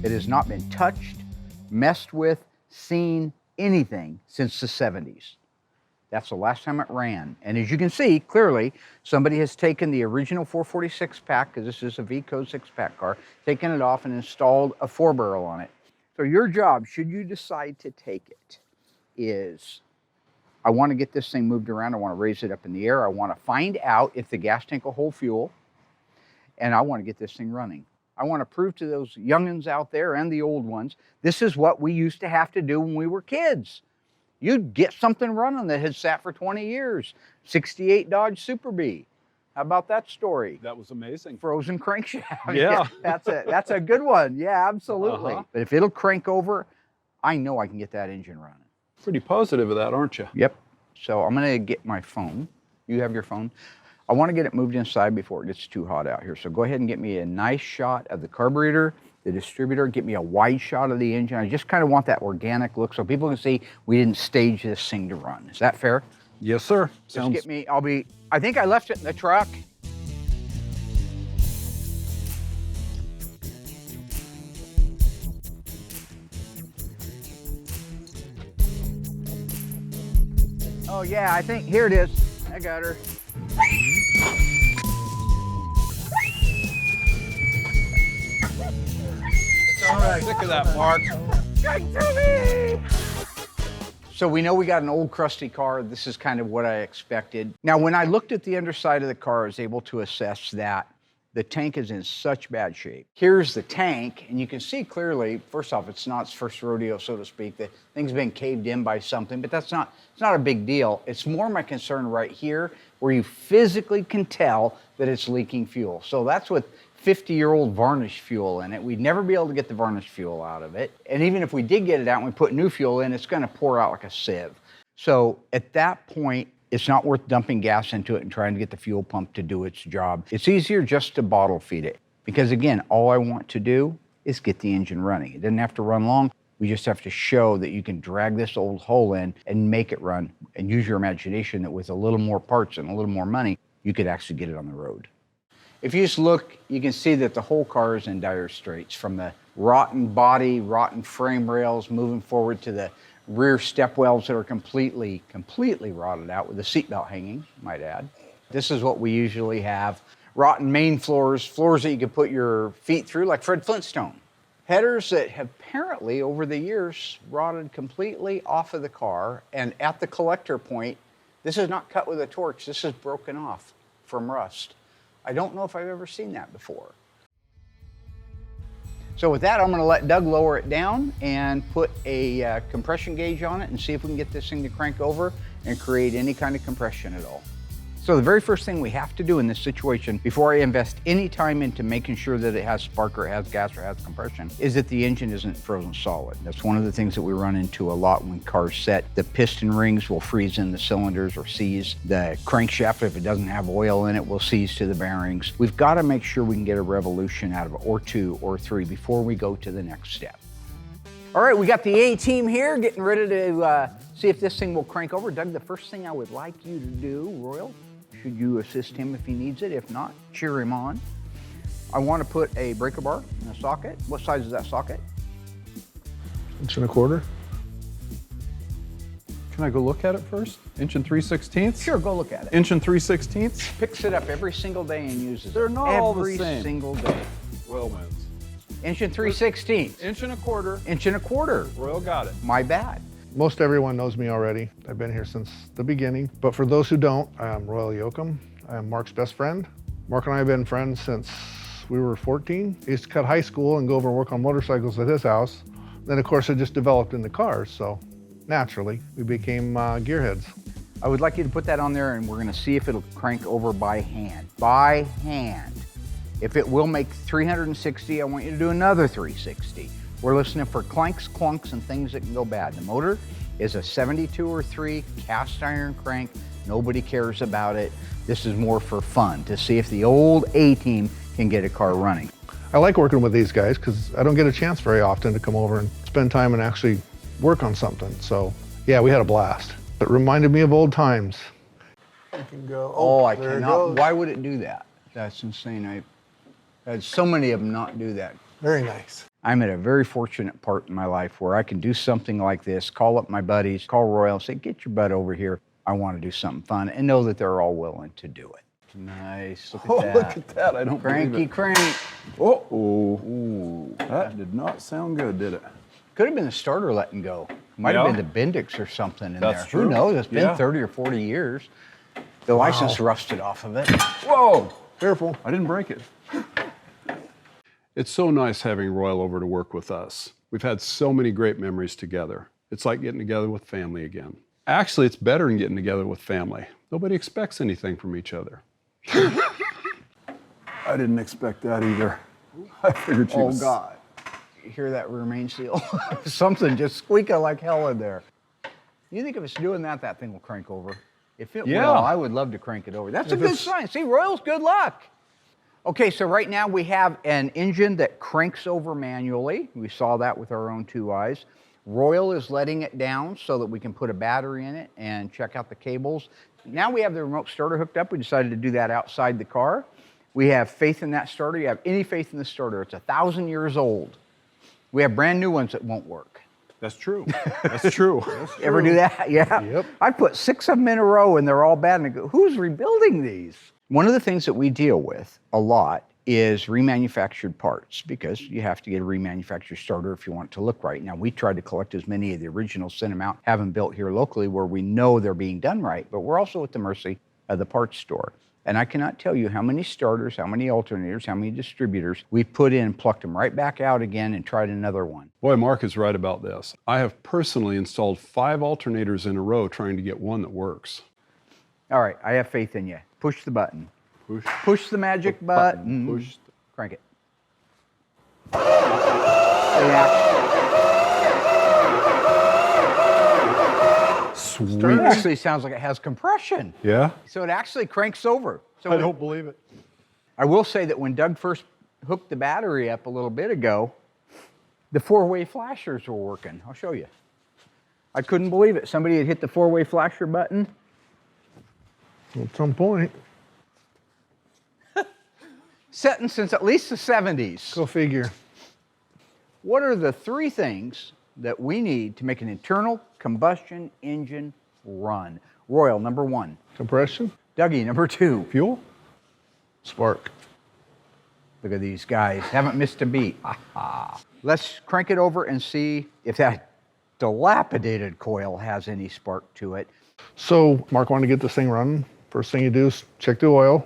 It has not been touched, messed with, seen, anything since the 70s. That's the last time it ran. And as you can see, clearly, somebody has taken the original 446 pack, because this is a V-Code 6-pack car, taken it off and installed a 4-barrel on it. So your job, should you decide to take it, is I want to get this thing moved around. I want to raise it up in the air. I want to find out if the gas tank will hold fuel. And I want to get this thing running. I want to prove to those youngins out there and the old ones, this is what we used to have to do when we were kids. You'd get something running that had sat for 20 years. 68 Dodge Super Bee. How about that story? That was amazing. Frozen crankshaft. Yeah. That's a good one. Yeah, absolutely. But if it'll crank over, I know I can get that engine running. Pretty positive of that, aren't you? Yep. So I'm going to get my phone. You have your phone? I want to get it moved inside before it gets too hot out here. So go ahead and get me a nice shot of the carburetor, the distributor, get me a wide shot of the engine. I just kind of want that organic look so people can see we didn't stage this thing to run. Is that fair? Yes, sir. Just get me, I think I left it in the truck. Oh yeah, I think, here it is. I got her. All right. Sick of that, Mark. Straight to me! So we know we got an old crusty car. This is kind of what I expected. Now, when I looked at the underside of the car, I was able to assess that the tank is in such bad shape. Here's the tank, and you can see clearly, first off, it's not its first rodeo, so to speak. The thing's been caved in by something, but it's not a big deal. It's more my concern right here, where you physically can tell that it's leaking fuel. So that's with 50-year-old varnish fuel in it. We'd never be able to get the varnish fuel out of it. And even if we did get it out and we put new fuel in, it's gonna pour out like a sieve. So at that point, it's not worth dumping gas into it and trying to get the fuel pump to do its job. It's easier just to bottle feed it. Because again, all I want to do is get the engine running. It doesn't have to run long. We just have to show that you can drag this old hole in and make it run, and use your imagination that with a little more parts and a little more money, you could actually get it on the road. If you just look, you can see that the whole car is in dire straits, from the rotten body, rotten frame rails, moving forward to the rear step wells that are completely rotted out with the seatbelt hanging, might add. This is what we usually have. Rotten main floors, floors that you could put your feet through, like Fred Flintstone. Headers that have apparently, over the years, rotted completely off of the car, and at the collector point, this is not cut with a torch, this is broken off from rust. I don't know if I've ever seen that before. So with that, I'm going to let Doug lower it down and put a compression gauge on it and see if we can get this thing to crank over and create any kind of compression at all. So the very first thing we have to do in this situation, before I invest any time into making sure that it has spark or it has gas or it has compression, is that the engine isn't frozen solid. That's one of the things that we run into a lot when cars set. The piston rings will freeze in the cylinders or seize. The crankshaft, if it doesn't have oil in it, will seize to the bearings. We've got to make sure we can get a revolution out of it, or 2 or 3, before we go to the next step. All right, we got the A-team here getting ready to see if this thing will crank over. Doug, the first thing I would like you to do, Royal, should you assist him if he needs it? If not, cheer him on. I want to put a breaker bar in the socket. What size is that socket? 1.25 inches. Can I go look at it first? 1.3/16? Sure, go look at it. 1.3/16? Picks it up every single day and uses it. They're not all the same. Every single day. Royal wins. 1.3/16. 1.25 inches. 1.25 inches. Royal got it. My bad. Most everyone knows me already. I've been here since the beginning. But for those who don't, I'm Royal Yoakum. I'm Mark's best friend. Mark and I have been friends since we were 14. He used to cut high school and go over and work on motorcycles at his house. Then, of course, it just developed into cars. So naturally, we became gearheads. I would like you to put that on there, and we're going to see if it'll crank over by hand. By hand. If it will make 360, I want you to do another 360. We're listening for clanks, clunks, and things that can go bad. The motor is a 72 or 3 cast iron crank. Nobody cares about it. This is more for fun, to see if the old A-team can get a car running. I like working with these guys because I don't get a chance very often to come over and spend time and actually work on something. So yeah, we had a blast. It reminded me of old times. You can go, Oh, I there it cannot. goes. Why would it do that? That's insane. I had so many of them not do that. Very nice. I'm at a very fortunate part in my life where I can do something like this, call up my buddies, call Royal, and say, get your butt over here. I want to do something fun, and know that they're all willing to do it. Nice. Look at Oh, that. look at that. I don't Cranky believe it. crank. Oh, ooh, that did not sound good, did it? Could have been the starter letting go. Might have Yeah. been the Bendix or something in That's there. true. Who knows? It's been Yeah. 30 or 40 years. The license rusted off of it. Whoa, Careful. I didn't break it. It's so nice having Royal over to work with us. We've had so many great memories together. It's like getting together with family again. Actually, it's better than getting together with family. Nobody expects anything from each other. I didn't expect that either. I figured she Oh, was... God. You hear that rear main seal? Something just squeaking like hell in there. You think if it's doing that, that thing will crank over? If it Yeah. will, I would love to crank it over. That's a If good it's- sign. See, Royal's good luck. Okay, so right now we have an engine that cranks over manually. We saw that with our own two eyes. Royal is letting it down so that we can put a battery in it and check out the cables. Now we have the remote starter hooked up. We decided to do that outside the car. We have faith in that starter. You have any faith in the starter, it's 1,000 years old. We have brand new ones that won't work. That's true. That's true. Ever do that? Yeah. Yep. I put 6 of them in a row and they're all bad. And I go, who's rebuilding these? One of the things that we deal with a lot is remanufactured parts, because you have to get a remanufactured starter if you want it to look right. Now, we tried to collect as many of the originals, send them out, have them built here locally where we know they're being done right, but we're also at the mercy of the parts store. And I cannot tell you how many starters, how many alternators, how many distributors we put in, plucked them right back out again and tried another one. Boy, Mark is right about this. I have personally installed 5 alternators in a row trying to get one that works. All right, I have faith in you. Push the button. Push. Push the magic button. Push. Crank it. Yeah. Sweet. It actually sounds like it has compression. Yeah? So it actually cranks over. So I don't believe it. I will say that when Doug first hooked the battery up a little bit ago, the 4-way flashers were working. I'll show you. I couldn't believe it. Somebody had hit the 4-way flasher button. At some point. Setting since at least the 70s. Go figure. What are the 3 things that we need to make an internal combustion engine run? Royal, number 1. Compression. Dougie, number 2. Fuel? Spark. Look at these guys. Haven't missed a beat. Let's crank it over and see if that dilapidated coil has any spark to it. So Mark wanted to get this thing running. First thing you do is check the oil.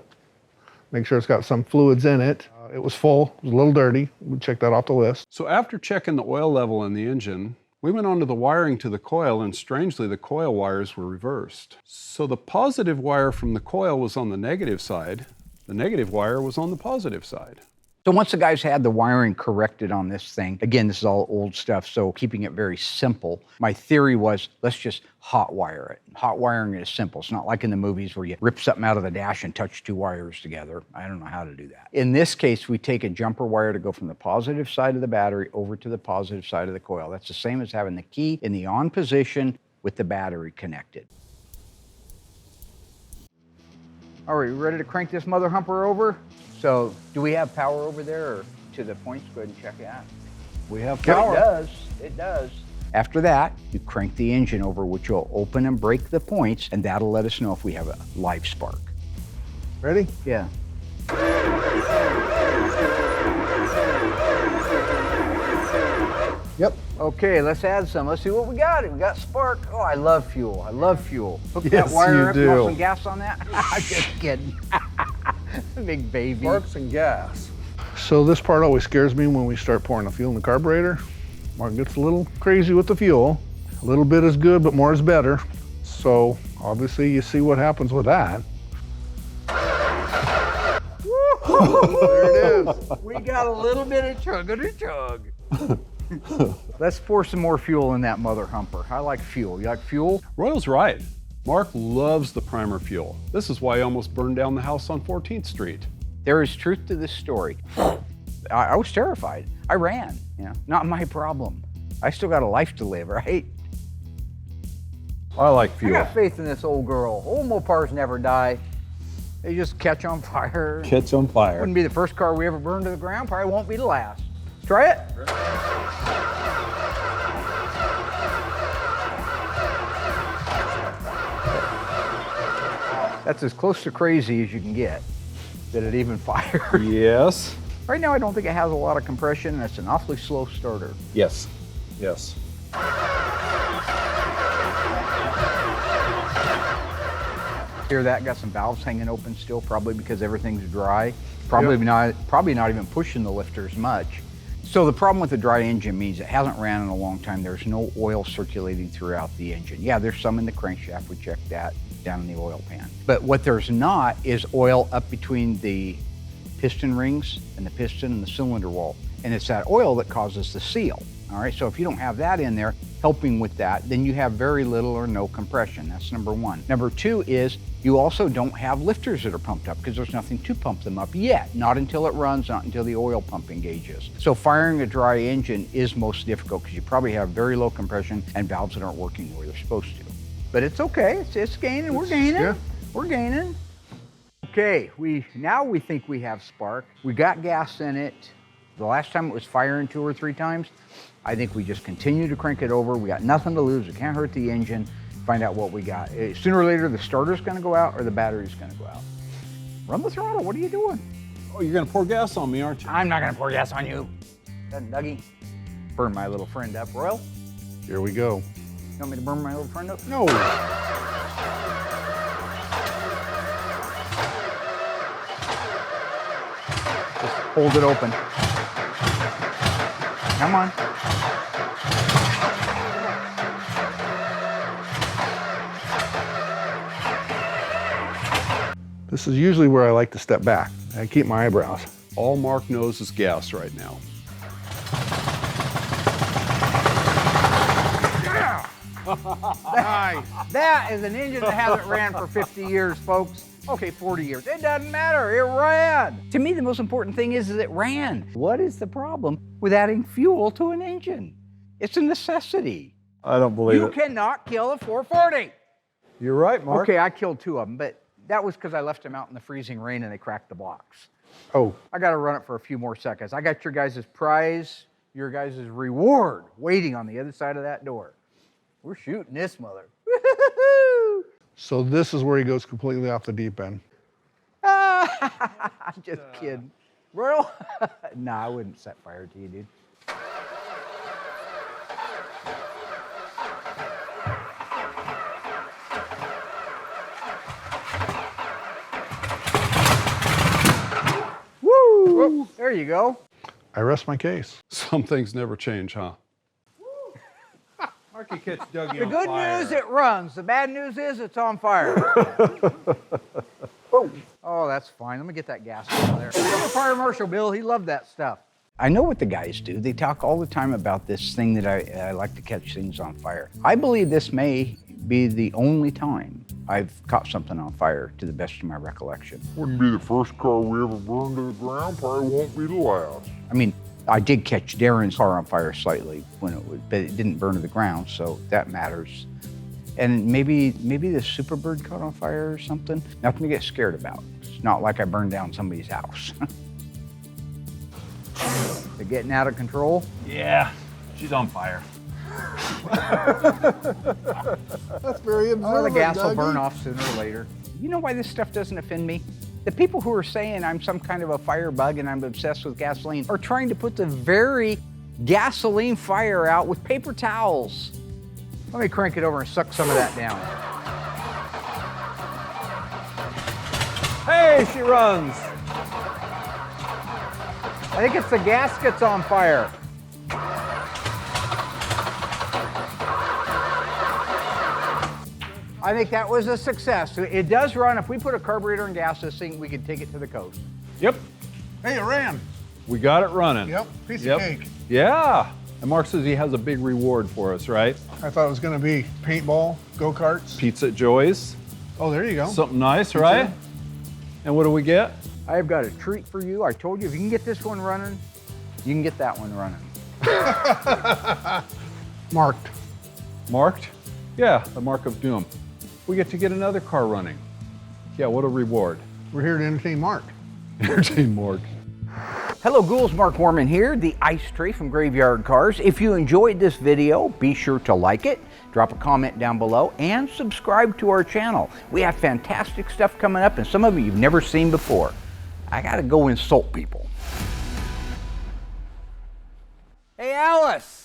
Make sure it's got some fluids in it. It was full. It was a little dirty. We checked that off the list. So after checking the oil level in the engine, we went on to the wiring to the coil, and strangely, the coil wires were reversed. So the positive wire from the coil was on the negative side. The negative wire was on the positive side. So once the guys had the wiring corrected on this thing, again, this is all old stuff, so keeping it very simple, my theory was, let's just hot wire it. Hot wiring is simple. It's not like in the movies where you rip something out of the dash and touch 2 wires together. I don't know how to do that. In this case, we take a jumper wire to go from the positive side of the battery over to the positive side of the coil. That's the same as having the key in the on position with the battery connected. All right, we ready to crank this mother humper over? So, do we have power over there or to the points? Go ahead and check it out. We have Yep, power. it does. It does. After that, you crank the engine over, which will open and break the points, and that'll let us know if we have a live spark. Ready? Yeah. Yep. Okay, let's add some. Let's see what we got. We got spark. Oh, I love fuel. I love fuel. Hook Yes, that wire you up. You want do. some gas on that? I'm just kidding. Big baby. Sparks and gas. So this part always scares me when we start pouring the fuel in the carburetor. Mark gets a little crazy with the fuel. A little bit is good, but more is better. So obviously you see what happens with that. There it is. We got a little bit of chug. Let's pour some more fuel in that mother humper. I like fuel. You like fuel? Royal's right. Mark loves the primer fuel. This is why he almost burned down the house on 14th Street. There is truth to this story. I was terrified. I ran. Not my problem. I still got a life to live, right? I like I fuel. got faith in this old girl. Old Mopars never die. They just catch on fire. Catch on fire. Wouldn't be the first car we ever burned to the ground. Probably won't be the last. Try it. That's as close to crazy as you can get. Did it even fire? Yes. Right now, I don't think it has a lot of compression, and it's an awfully slow starter. Yes. Yes. Hear that? Got some valves hanging open still, probably because everything's dry. Probably not even pushing the lifters much. So the problem with the dry engine means it hasn't ran in a long time. There's no oil circulating throughout the engine. Yeah, there's some in the crankshaft. We checked that down in the oil pan. But what there's not is oil up between the piston rings and the piston and the cylinder wall. And it's that oil that causes the seal. All right, so if you don't have that in there helping with that, then you have very little or no compression. That's number one. Number two is you also don't have lifters that are pumped up because there's nothing to pump them up yet. Not until it runs, not until the oil pump engages. So firing a dry engine is most difficult because you probably have very low compression and valves that aren't working the way they're supposed to. But it's okay, it's gaining, we're gaining, Yeah. we're gaining. Okay, now we think we have spark. We got gas in it. The last time it was firing 2 or 3 times. I think we just continue to crank it over. We got nothing to lose. It can't hurt the engine. Find out what we got. Sooner or later, the starter's gonna go out or the battery's gonna go out. Run the throttle, what are you doing? Oh, you're gonna pour gas on me, aren't you? I'm not gonna pour gas on you. Doesn't Dougie burn my little friend up. Royal, Here we go. you want me to burn my little friend up? No. Just hold it open. Come on. This is usually where I like to step back. I keep my eyebrows. All Mark knows is gas right now. Nice. That is an engine that hasn't ran for 50 years, folks. Okay, 40 years. It doesn't matter. It ran. To me, the most important thing is it ran. What is the problem with adding fuel to an engine? It's a necessity. I don't believe You it. cannot kill a 440. You're right, Mark. Okay, I killed 2 of them, but that was because I left them out in the freezing rain and they cracked the blocks. Oh, I got to run it for a few more seconds. I got your guys' prize, your guys' reward waiting on the other side of that door. We're shooting this mother. Woo-hoo-hoo! so this is where he goes completely off the deep end. I'm just kidding. Royal? Nah, I wouldn't set fire to you, dude. Woo! There you go. I rest my case. Some things never change, huh? Marky catch Dougie The on good fire. news, it runs. The bad news is it's on fire. Oh, that's fine. Let me get that gas out of there. The fire marshal, Bill, he loved that stuff. I know what the guys do. They talk all the time about this thing that I like to catch things on fire. I believe this may be the only time I've caught something on fire, to the best of my recollection. Wouldn't be the first car we ever burned to the ground, probably won't be the last. I mean, I did catch Darren's car on fire slightly when but it didn't burn to the ground, so that matters. And maybe the Superbird caught on fire or something. Nothing to get scared about. It's not like I burned down somebody's house. They're getting out of control. Yeah, she's on fire. That's very observant, Oh, the gas will Dougie. burn off sooner or later. You know why this stuff doesn't offend me? The people who are saying I'm some kind of a fire bug and I'm obsessed with gasoline are trying to put the very gasoline fire out with paper towels. Let me crank it over and suck some of that down. Hey, she runs. I think it's the gaskets on fire. I think that was a success. It does run. If we put a carburetor and gas this thing, we could take it to the coast. Yep. Hey, it ran. We got it running. Yep, piece Yep. of cake. Yeah. And Mark says he has a big reward for us, right? I thought it was gonna be paintball, go-karts. Pizza at Joy's. Oh, there you go. Something nice, right? And what do we get? I have got a treat for you. I told you if you can get this one running, you can get that one running. Marked. Marked? Yeah, the mark of doom. We get to get another car running. Yeah, what a reward. We're here to entertain Mark. Entertain Mark. Hello ghouls, Mark Warman here, the Ice Tray from Graveyard Carz. If you enjoyed this video, be sure to like it, drop a comment down below, and subscribe to our channel. We have fantastic stuff coming up, and some of it you've never seen before. I gotta go insult people. Hey Alice!